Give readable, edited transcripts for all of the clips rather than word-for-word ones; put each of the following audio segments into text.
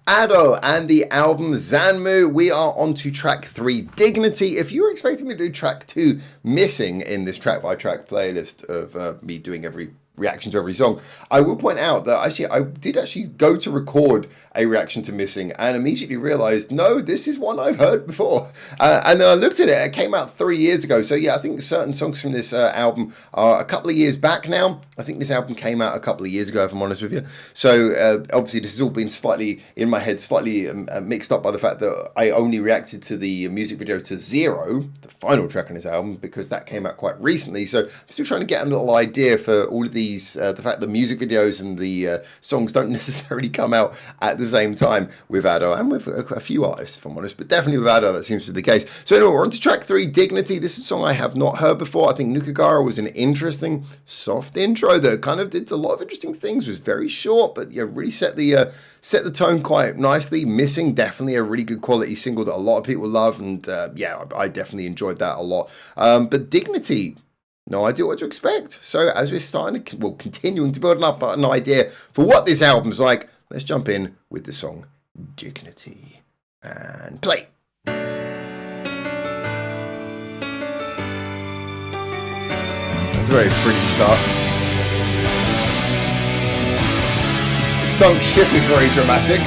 Ado and the album Zanmu. We are on to track 3, Dignity. If you were expecting me to do track 2, Missing, in this track by track playlist of me doing every reaction to every song, I will point out that I did go to record a reaction to Missing and immediately realized, no, this is one I've heard before. And then I looked at it, it came out 3 years ago. So yeah, I think certain songs from this album are a couple of years back now. I think this album came out a couple of years ago, if I'm honest with you. So obviously this has all been slightly, in my head, slightly mixed up by the fact that I only reacted to the music video to Zero, the final track on this album, because that came out quite recently. So I'm still trying to get a little idea for all of these, the fact that music videos and the songs don't necessarily come out at the same time with Ado and with a few artists, if I'm honest, but definitely with Ado that seems to be the case. So anyway, we're on to track 3, Dignity. This is a song I have not heard before. I think Nukagara was an interesting, soft intro that kind of did a lot of interesting things. It was very short, but yeah, really set the tone quite nicely. Missing, definitely a really good quality single that a lot of people love, and yeah, I definitely enjoyed that a lot. But Dignity, no idea what to expect. So as we're continuing to build up an idea for what this album's like, let's jump in with the song Dignity and play. That's a very pretty start. The sunk ship is very dramatic.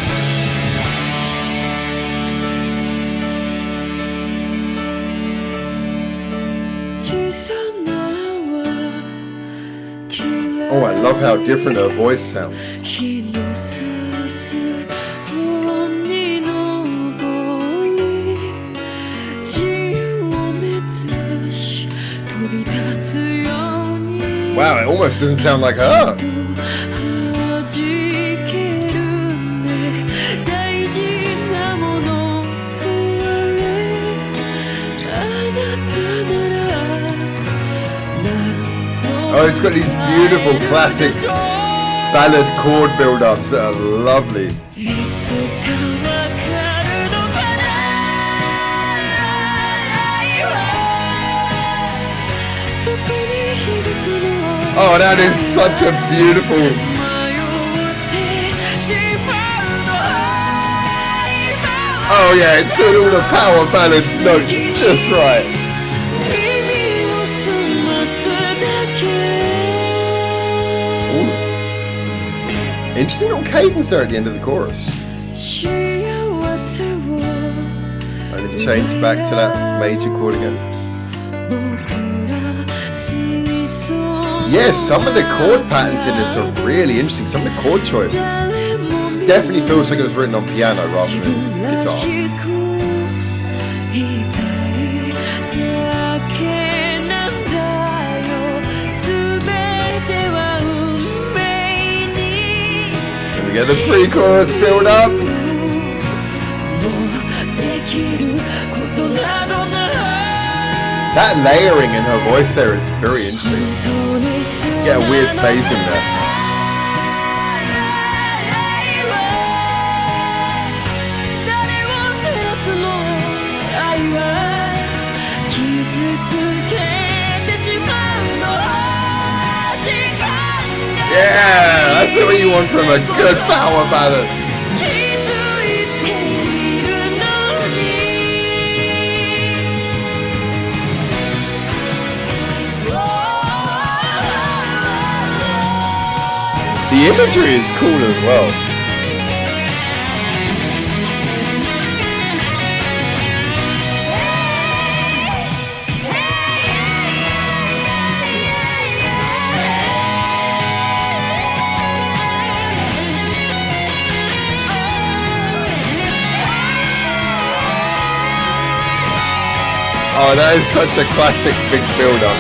Oh, I love how different her voice sounds. Wow, it almost doesn't sound like her. Oh, it's got these beautiful classic ballad chord build-ups that are lovely. Oh, that is such a beautiful... Oh yeah, it's doing all the power ballad notes just right. Interesting little cadence there at the end of the chorus. And it changed back to that major chord again. Yes, some of the chord patterns in this are really interesting. Some of the chord choices. Definitely feels like it was written on piano rather than guitar. We get the pre-chorus build up. That layering in her voice there is very interesting. Get a weird phase in there. Yeah, that's what you want from a good power ballad. The imagery is cool as well. Oh, that is such a classic big build-up.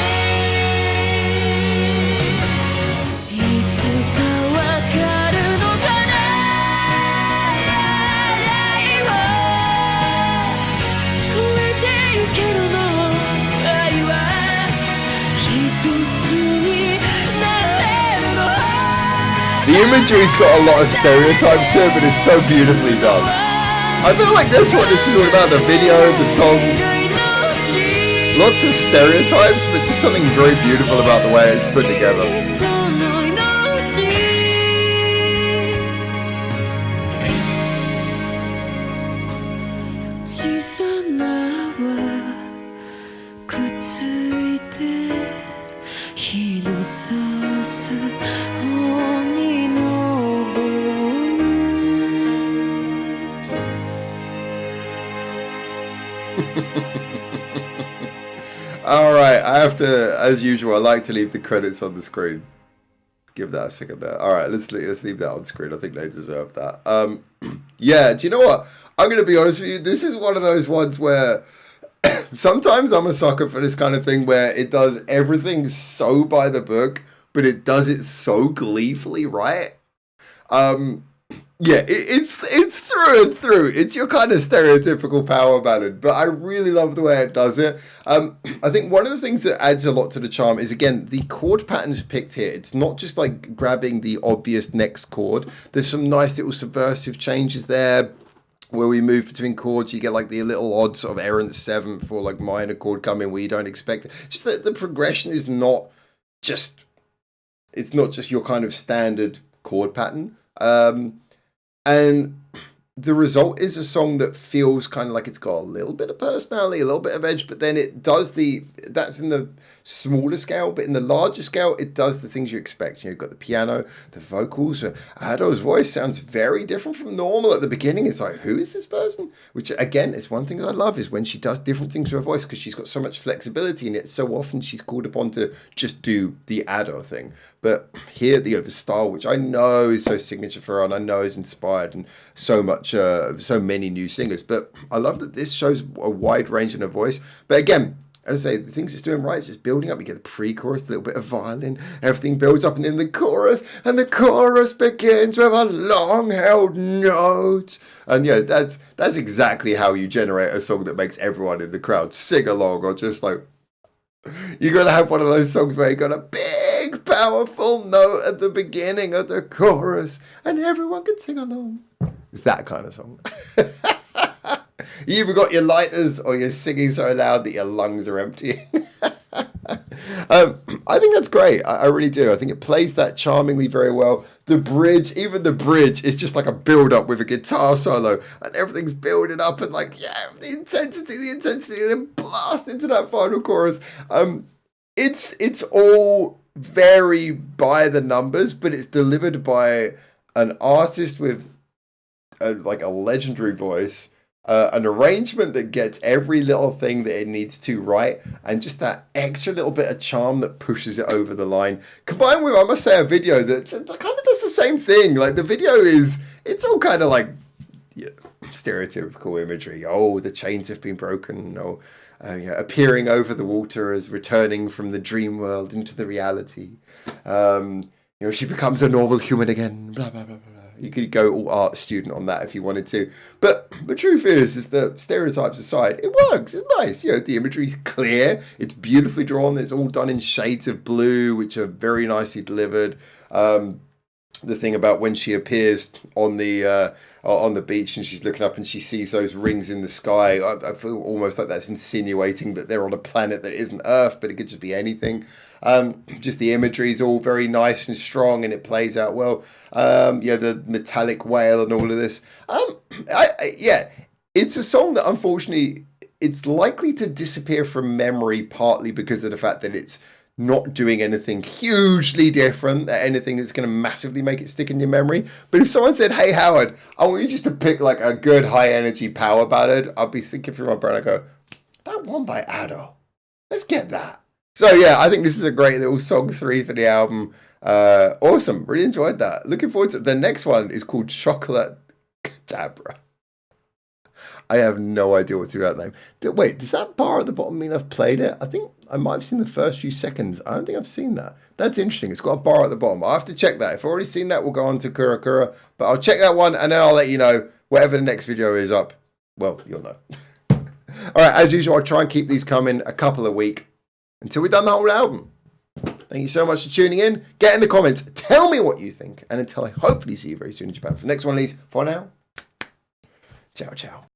The imagery's got a lot of stereotypes to it, but it's so beautifully done. I feel like that's what this is all about, the video, the song. Lots of stereotypes, but just something very beautiful about the way it's put together. All right, I have to, as usual, I like to leave the credits on the screen. Give that a second there. All right, let's leave that on screen. I think they deserve that. Yeah, do you know what? I'm going to be honest with you. This is one of those ones where sometimes I'm a sucker for this kind of thing where it does everything so by the book, but it does it so gleefully right. Yeah, it's through and through. It's your kind of stereotypical power ballad, but I really love the way it does it. I think one of the things that adds a lot to the charm is, again, the chord patterns picked here. It's not just like grabbing the obvious next chord. There's some nice little subversive changes there where we move between chords. You get like the little odd sort of errant seventh or like minor chord coming where you don't expect it. Just that the progression is not just, it's not just your kind of standard chord pattern. And the result is a song that feels kind of like it's got a little bit of personality, a little bit of edge, but then it does that's in the smaller scale, but in the larger scale, it does the things you expect. You've got the piano, the vocals. Ado's voice sounds very different from normal at the beginning. It's like, who is this person? Which, again, is one thing I love is when she does different things with her voice because she's got so much flexibility in it. So often she's called upon to just do the Ado thing. But here, the style, which I know is so signature for her and I know is inspired and so much, so many new singers. But I love that this shows a wide range in her voice. But again, as I say, the things it's doing right is it's building up. You get the pre-chorus, a little bit of violin, everything builds up, and then the chorus, and the chorus begins with a long-held note. And yeah, that's exactly how you generate a song that makes everyone in the crowd sing along, or just like, you got to have one of those songs where you got a big, powerful note at the beginning of the chorus, and everyone can sing along. It's that kind of song. You either got your lighters or you're singing so loud that your lungs are emptying. I think that's great. I really do. I think it plays that charmingly very well. The bridge, even the bridge, is just like a build-up with a guitar solo, and everything's building up, and like, yeah, the intensity, and then blast into that final chorus. It's all very by the numbers, but it's delivered by an artist with a legendary voice. An arrangement that gets every little thing that it needs to right, and just that extra little bit of charm that pushes it over the line. Combined with, I must say, a video that kind of does the same thing. Like, the video it's all kind of like, yeah, stereotypical imagery. Oh, the chains have been broken. Oh, appearing over the water as returning from the dream world into the reality. She becomes a normal human again. Blah, blah, blah, blah. You could go all art student on that if you wanted to. But the truth is that stereotypes aside, it works. It's nice. The imagery's clear. It's beautifully drawn. It's all done in shades of blue, which are very nicely delivered. The thing about when she appears on the beach and she's looking up and she sees those rings in the sky, I feel almost like that's insinuating that they're on a planet that isn't Earth, but it could just be anything. Just the imagery is all very nice and strong, and it plays out well. The metallic whale and all of this. It's a song that unfortunately it's likely to disappear from memory, partly because of the fact that it's not doing anything hugely different, anything that's going to massively make it stick in your memory. But if someone said, hey, Howard, I want you just to pick like a good high energy power ballad, I'd be thinking through my brain, I go, that one by Ado, let's get that. So yeah, I think this is a great little song 3 for the album. Awesome, really enjoyed that. Looking forward to the next one. Is called Chocolate Cadabra. I have no idea what's through that name. Wait, does that bar at the bottom mean I've played it? I think I might have seen the first few seconds. I don't think I've seen that. That's interesting. It's got a bar at the bottom. I'll have to check that. If I've already seen that, we'll go on to Kura Kura. But I'll check that one, and then I'll let you know whatever the next video is up. Well, you'll know. All right, as usual, I'll try and keep these coming a couple a week until we've done the whole album. Thank you so much for tuning in. Get in the comments. Tell me what you think. And until I hopefully see you very soon in Japan. For the next one of these, for now, ciao, ciao.